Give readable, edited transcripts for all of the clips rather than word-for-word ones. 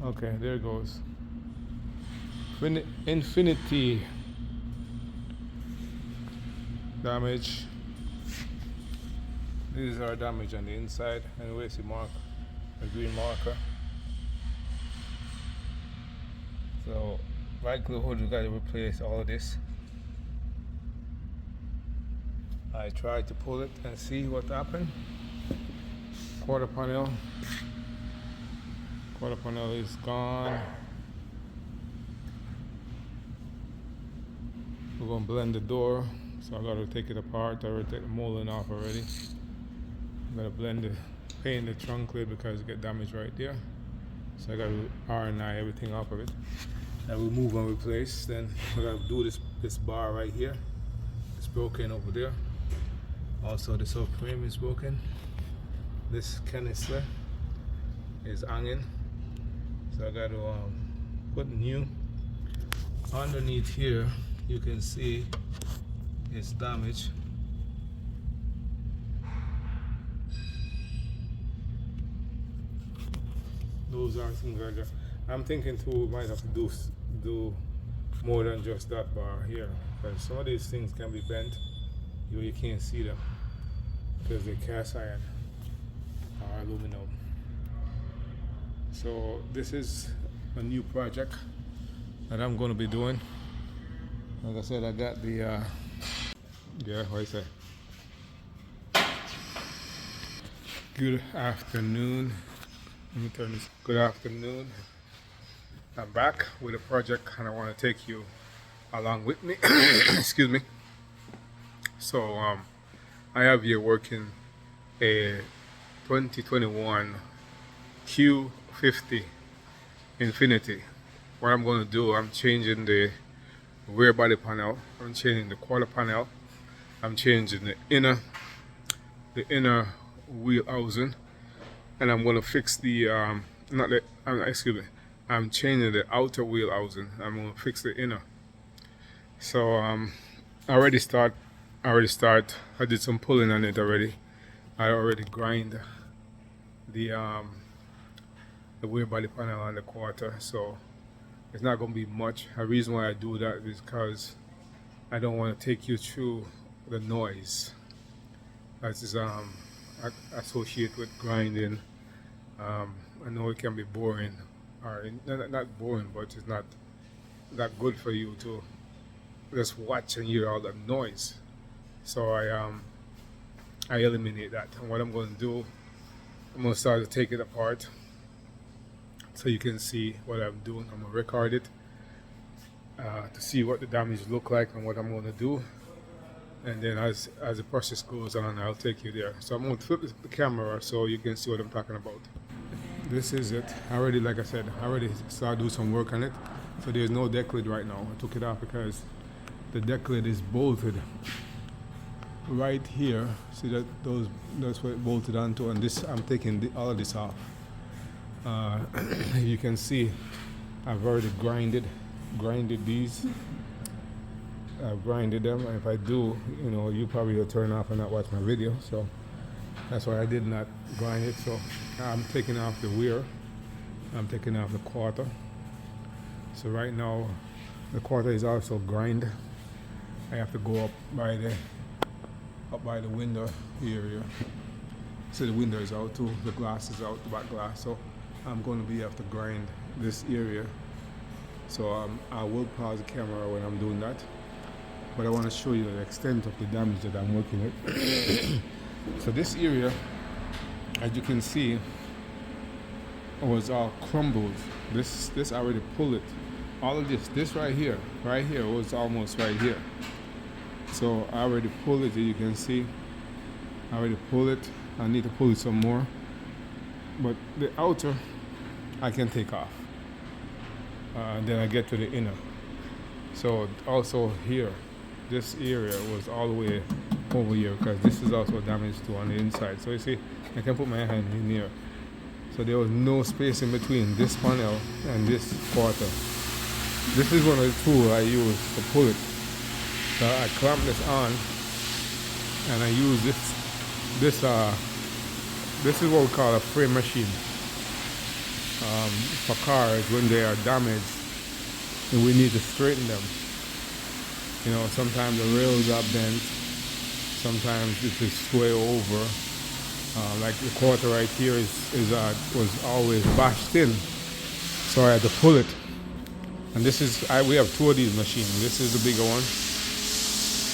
Okay, there it goes. Infinity damage. These are damage on the inside. Anyway, see mark, a green marker. So likelihood we gotta replace all of this. I tried to pull it and see what happened. Quarter panel is gone. We're gonna blend the door, so I gotta take it apart. I already take the molding off already. I'm gonna blend the paint the trunk lid because it get damaged right there. So I gotta R&I everything off of it. I remove and replace. Then I gotta do this bar right here. It's broken over there. Also the subframe is broken. This canister is hanging. So I gotta put new. Underneath here you can see it's damaged. Those are things right there. I'm thinking too we might have to do more than just that bar here, because some of these things can be bent. You can't see them because they're cast iron or aluminum. So this is a new project that I'm going to be doing. Like I said, I got the yeah, what I say. Good afternoon. Let me turn this. Good afternoon. I'm back with a project and I want to take you along with me. Excuse me. So I have here working a 2021 Q50 Infinity. What I'm going to do, I'm changing the rear body panel, I'm changing the quarter panel, I'm changing the inner wheel housing, and I'm going to fix the I'm changing the outer wheel housing. I'm going to fix the inner. So I already start. I did some pulling on it already. I already grind the rear body panel on the quarter, so it's not going to be much. The reason why I do that is because I don't want to take you through the noise that is associated with grinding. I know it can be boring, or not boring, but it's not that good for you to just watch and hear all the noise. So I eliminate that. And what I'm going to do, I'm going to start to take it apart so you can see what I'm doing. I'm going to record it to see what the damage look like and what I'm going to do. And then as the process goes on, I'll take you there. So I'm going to flip the camera so you can see what I'm talking about. This is it. Like I said, I already started doing some work on it. So there's no deck lid right now. I took it off because the deck lid is bolted right here. See that's what it bolted onto, and this I'm taking all of this off. You can see I've already grinded these. I've grinded them, and if I do, you probably will turn off and not watch my video. So that's why I did not grind it. So I'm taking off the rear. I'm taking off the quarter. So right now the quarter is also grind. I have to go up by the window area. So the window is out too. The glass is out, the back glass. So I'm going to have to grind this area. So I will pause the camera when I'm doing that. But I want to show you the extent of the damage that I'm working with. So this area, as you can see, was all crumbled. This I already pulled it. All of this right here was almost right here. So I already pulled it, as you can see. I already pulled it. I need to pull it some more. But the outer, I can take off. Then I get to the inner. So also here, this area was all the way over here because this is also damaged too on the inside. So you see, I can put my hand in here. So there was no space in between this panel and this quarter. This is one of the tools I use to pull it. So I clamp this on and I use this is what we call a frame machine. for cars when they are damaged and we need to straighten them. You know, sometimes the rails are bent, sometimes it is sway over. Like the quarter right here was always bashed in, so I had to pull it. And this is we have two of these machines. This is the bigger one,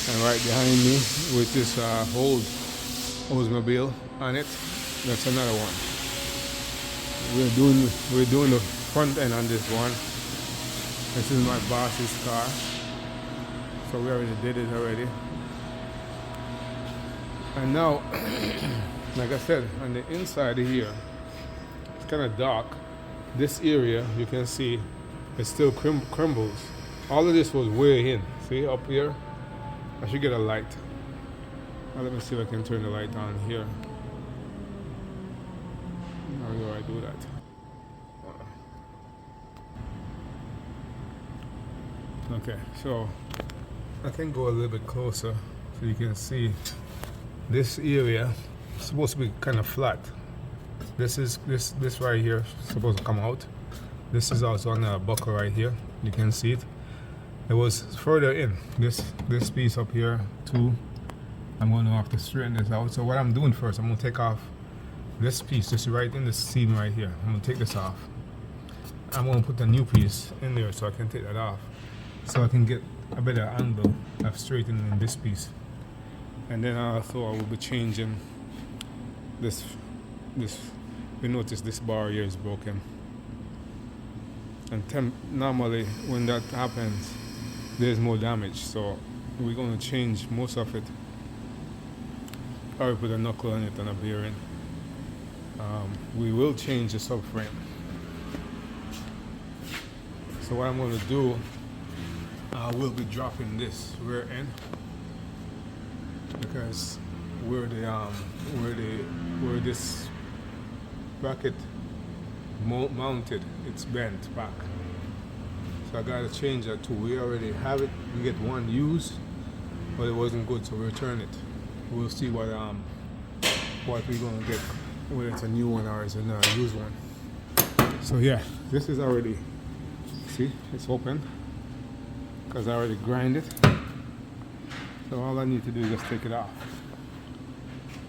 and right behind me with this old Oldsmobile on it, that's another one. We're doing the front end on this one. This is my boss's car, so we already did it already. And now, like I said, on the inside here, it's kind of dark. This area, you can see, it still crumbles. All of this was way in. See up here? I should get a light. Now let me see if I can turn the light on here. How do I do that? Okay, so I can go a little bit closer so you can see this area is supposed to be kind of flat. This right here is supposed to come out. This is also on the buckle right here. You can see it. It was further in. This piece up here too. I'm going to have to straighten this out. So what I'm doing first, I'm going to take off this piece. This is right in the seam right here. I'm going to take this off. I'm going to put the new piece in there so I can take that off, so I can get a better angle of straightening this piece. And then also I will be changing this. We notice this bar here is broken. And normally when that happens, there's more damage. So we're going to change most of it. Or put a knuckle on it and a bearing. We will change the subframe. So what I'm going to do, I will be dropping this rear end, because where this bracket mounted, it's bent back. So I gotta change that too. We already have it. We get one used, but it wasn't good, so we return it. We'll see what we're gonna get, whether it's a new one or it's a used one. So yeah, this is already, see, it's open because I already grind it. So all I need to do is just take it off.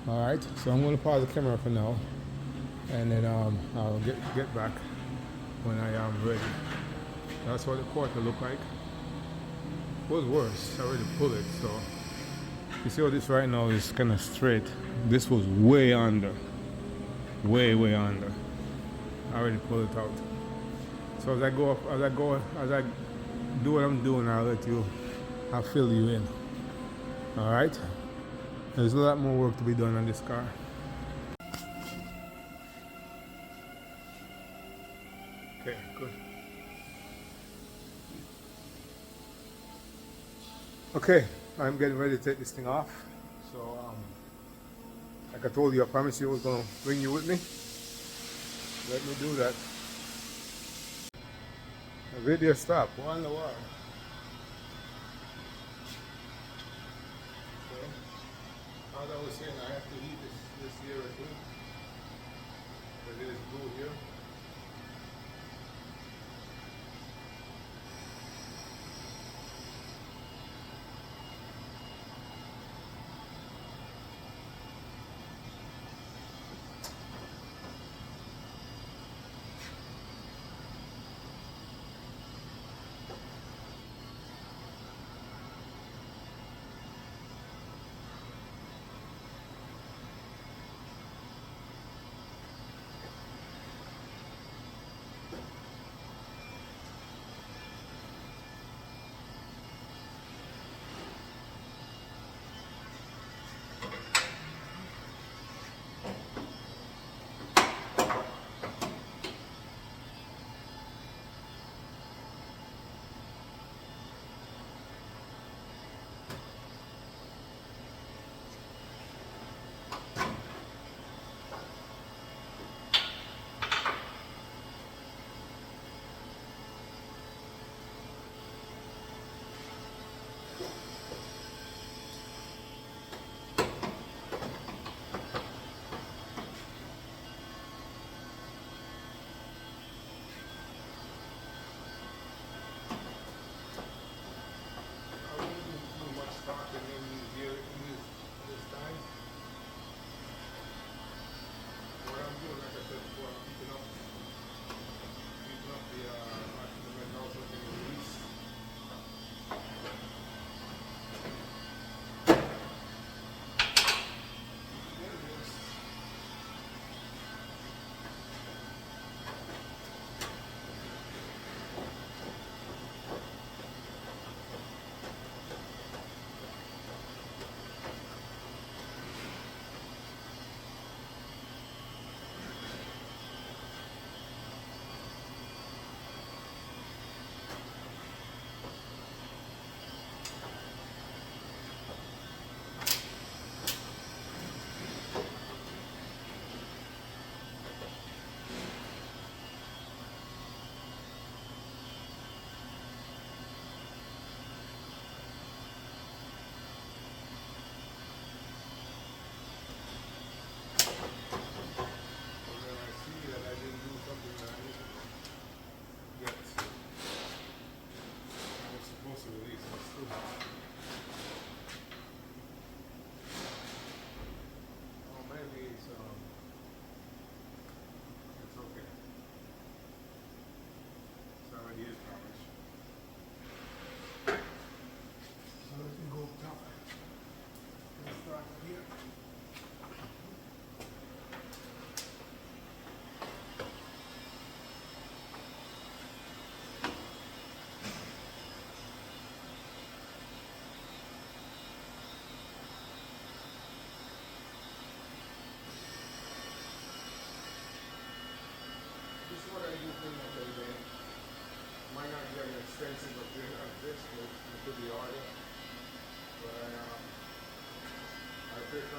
All right, so I'm going to pause the camera for now, and then I'll get back when I am ready. That's what the quarter looked like. It was worse. I already pulled it, so you see how this right now is kind of straight. This was way under, way under. I already pulled it out. So as I do what I'm doing, I'll fill you in. All right. There's a lot more work to be done on this car. Okay, good. Okay, I'm getting ready to take this thing off. So, like I told you, I promised you I was going to bring you with me. Let me do that. The video stopped. Why in the world? As I was saying, I have to heat this here too. But it is blue here.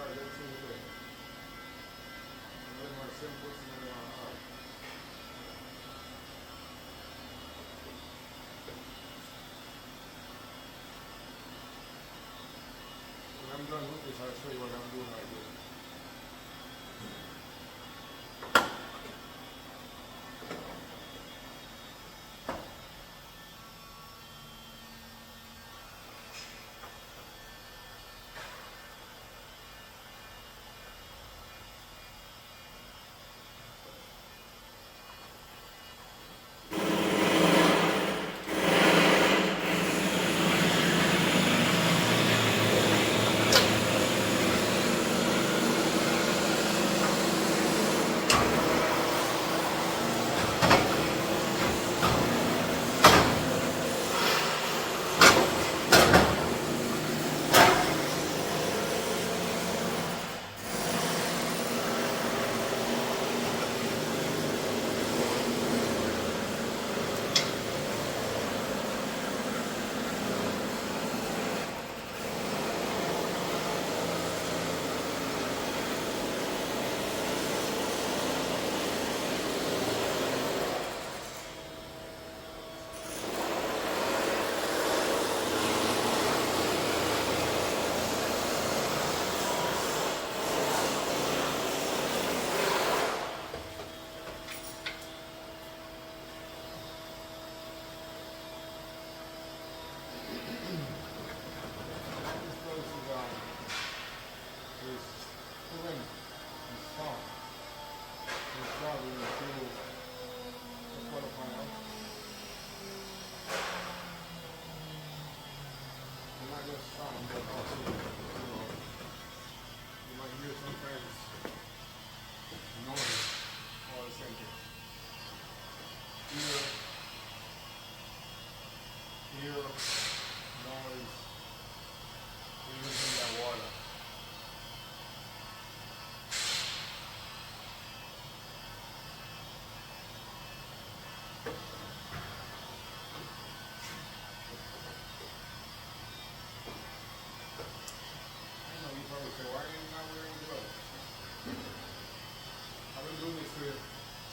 When I'm done with this, I'll show you what I'm doing right here.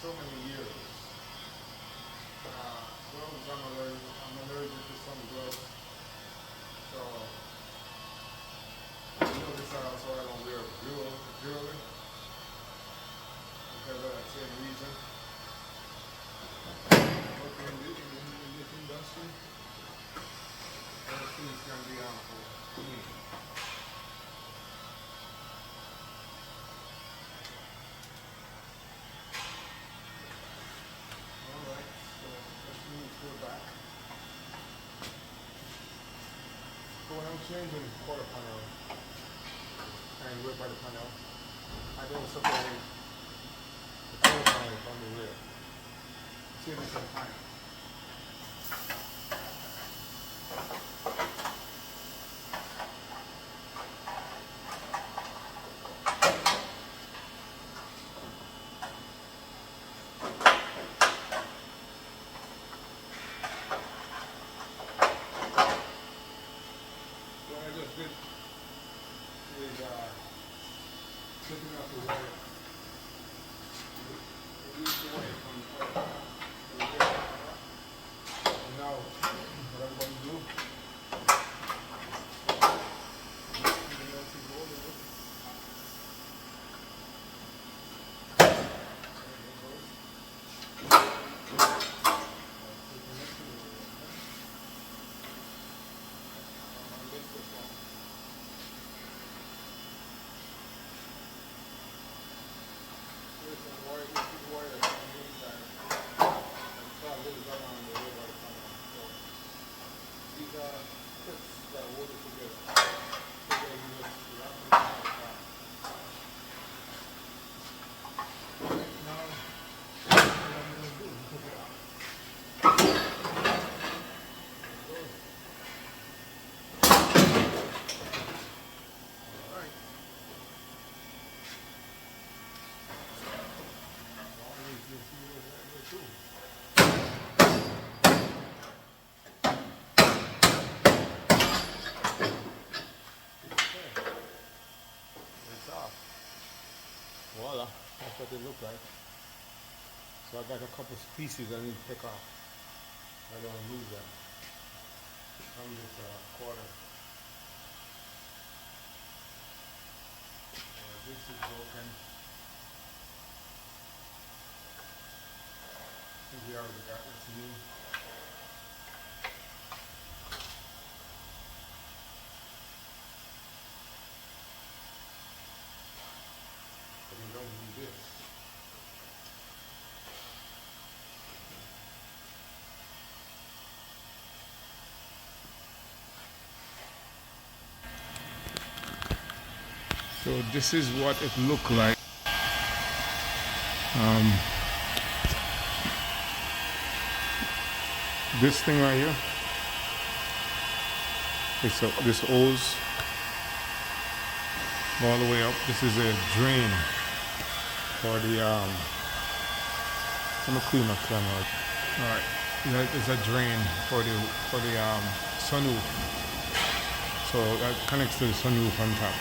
So many years. Gloves, I'm allergic to some gloves. So, you notice also I don't wear jewelry because of that same reason. Working in this industry, those things can be harmful to me. So when I'm changing quarter panel and rear body panel, I don't separate the quarter panel from the rear. Save me some time. What I just did is taking out the wire. Release the wire from the quarter panel to the rear. like. So I got a couple pieces I need to take off. I don't lose them from this quarter. This is broken. I think we already got this new. But we don't need this. So this is what it looked like. This thing right here, this hose all the way up. This is a drain for the I'm gonna clean my camera. All right, that is a drain for the sunroof. So that connects to the sunroof on top.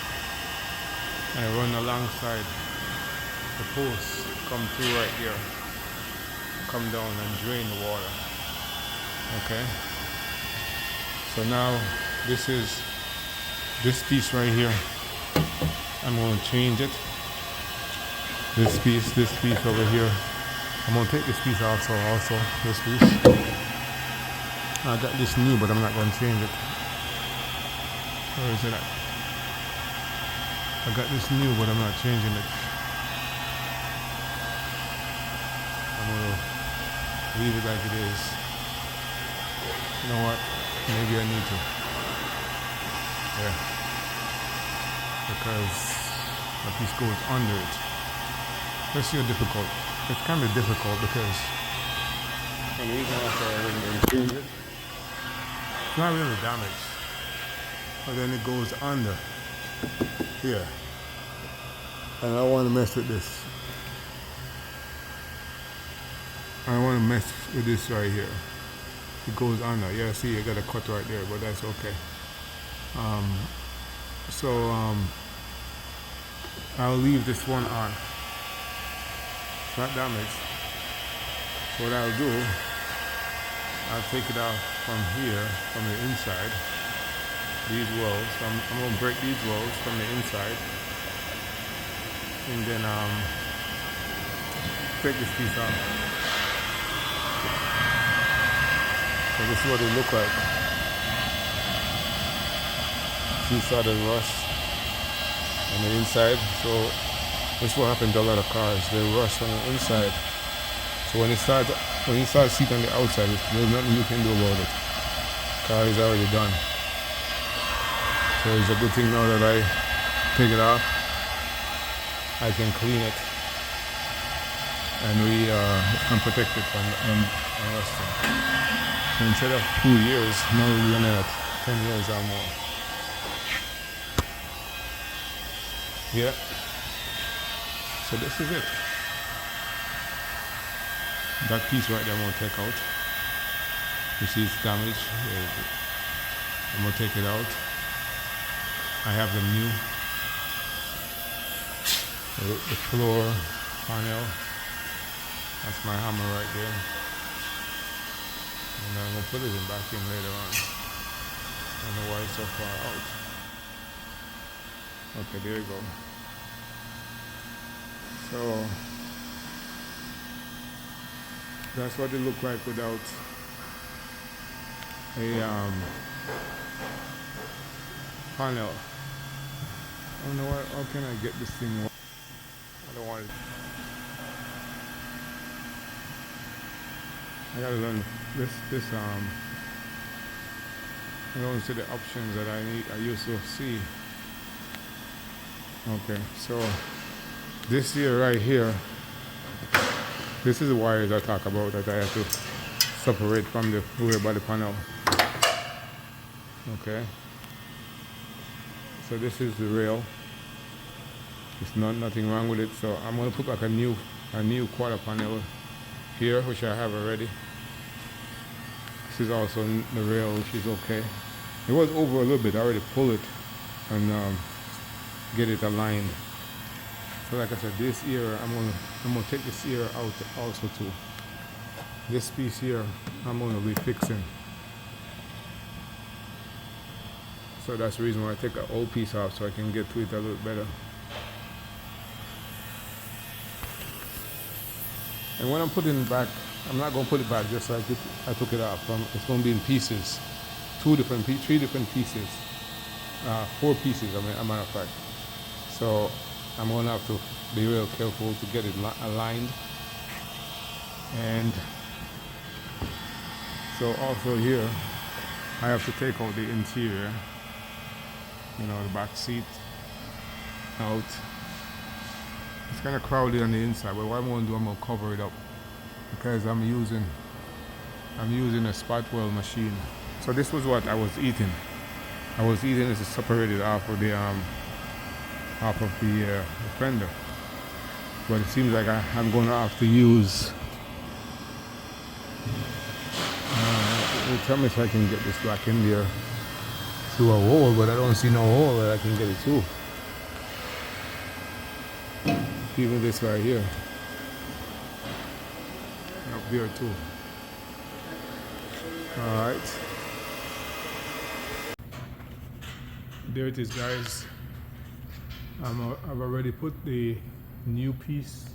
And I run alongside the posts, come through right here, come down and drain the water. Okay. So now this piece right here. I'm going to change it. This piece over here. I'm going to take this piece also this piece. I got this new, but I'm not going to change it. Where is it at? I got this new, but I'm not changing it. I'm going to leave it like it is. You know what? Maybe I need to. Yeah. Because the piece goes under it. Let's see how difficult. It can be difficult because the reason after I wouldn't change it, it's not really damaged. But then it goes under here. And I don't want to mess with this. I don't want to mess with this right here. It goes under. Yeah, see, I got a cut right there, but that's okay. I'll leave this one on. It's not damaged. So what I'll do, I'll take it out from here, from the inside. These wells. I'm going to break these wells from the inside. And then take this piece out. So this is what it look like. See, saw the rust on the inside. So this is what happened to a lot of cars. They rust on the inside. So when you start seat on the outside, there's nothing you can do about it. Car is already done. So it's a good thing now that I take it off. I can clean it and protect it from rusting. So instead of 2 years, now we're running at 10 years or more. Yeah. So this is it. That piece right there I'm going to take out. You see it's damaged. I'm going to take it out. I have the new. The floor panel. That's my hammer right there. And I'm going to put it back in later on. I don't know why it's so far out. Okay, there you go. So that's what it looked like without a panel. I don't know how can I get this thing. I don't want it. I gotta learn this I don't see the options that I used to see. Okay, so this here right here, this is the wires I talk about that I have to separate from the rear body panel. Okay. So this is the rail. There's nothing wrong with it. So I'm gonna put like a new quarter panel here, which I have already. This is also the rail, which is okay. It was over a little bit. I already pulled it and get it aligned. So like I said, this here I'm gonna take this here out also too. This piece here I'm gonna be fixing. So that's the reason why I take an old piece off, so I can get to it a little better. And when I'm putting it back, I'm not gonna put it back just like I took it off. It's gonna be in pieces, three different pieces, 4 pieces. I mean, a matter of fact. So I'm gonna have to be real careful to get it aligned. And so also here, I have to take out the interior, you know, the back seat out. It's kind of crowded on the inside, but what I'm going to do, I'm going to cover it up because I'm using a spot weld machine. So this was what I was eating. I was eating this separated off of the fender, but it seems like I'm going to have to use. Tell me if I can get this back in there through a hole, but I don't see no hole that I can get it through. Even this right here. Up there too. Alright. There it is, guys. I've already put the new piece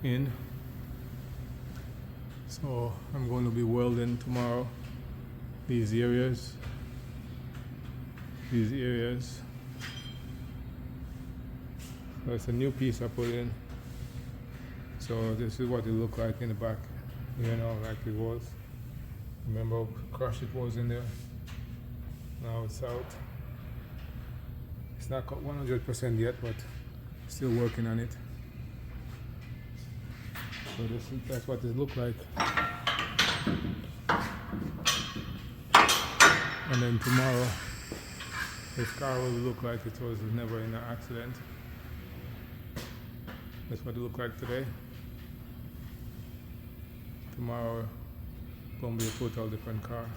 in. So I'm going to be welding tomorrow these areas. So it's a new piece I put in. So this is what it looked like in the back, you know, like it was. Remember how crushed it was in there? Now it's out. It's not 100% yet, but still working on it. So that's what it looked like. And then tomorrow, this car will look like it was never in an accident. That's what it looked like today. Tomorrow, gonna be a total different car.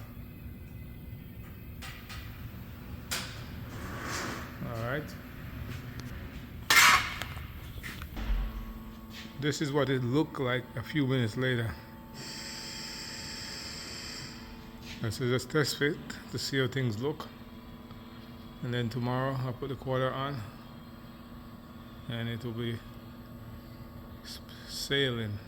All right. This is what it looked like a few minutes later. This is just test fit to see how things look. And then tomorrow I'll put the quarter on and it will be sailing.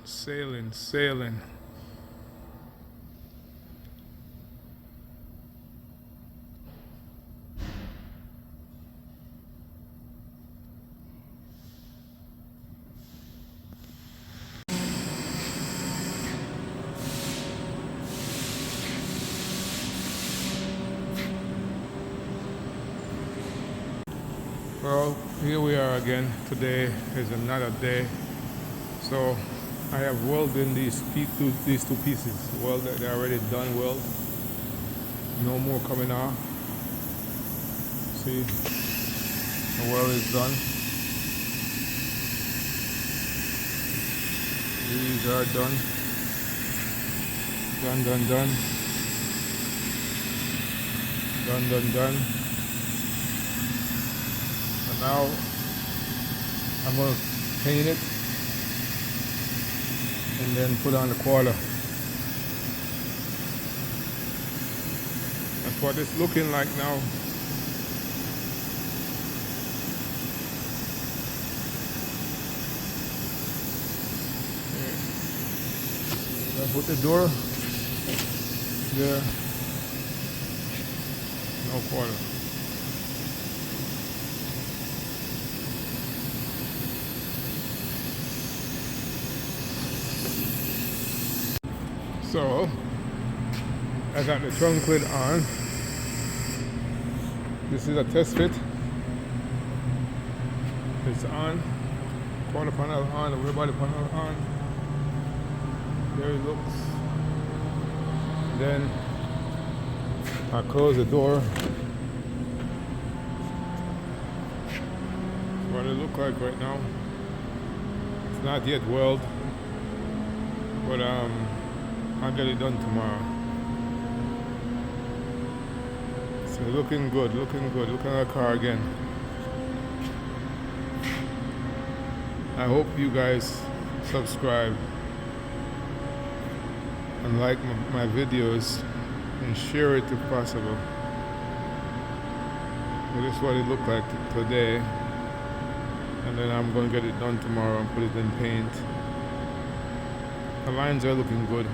Well, here we are again. Today is another day. So I have welded these two pieces. Welded, they're already done weld. No more coming off. See, the weld is done. These are done. Done. And now I'm going to paint it and then put on the quarter. That's what it's looking like now. I put the door there. No quarter. So I got the trunk lid on. This is a test fit. It's on. Quarter panel on, the rear body panel on. There it looks. Then I close the door. That's what it looks like right now. It's not yet weld, but I'll get it done tomorrow. So looking good. Looking at the car again. I hope you guys subscribe and like my videos and share it if possible. This is what it looked like today, and then I'm going to get it done tomorrow and put it in paint. The lines are looking good.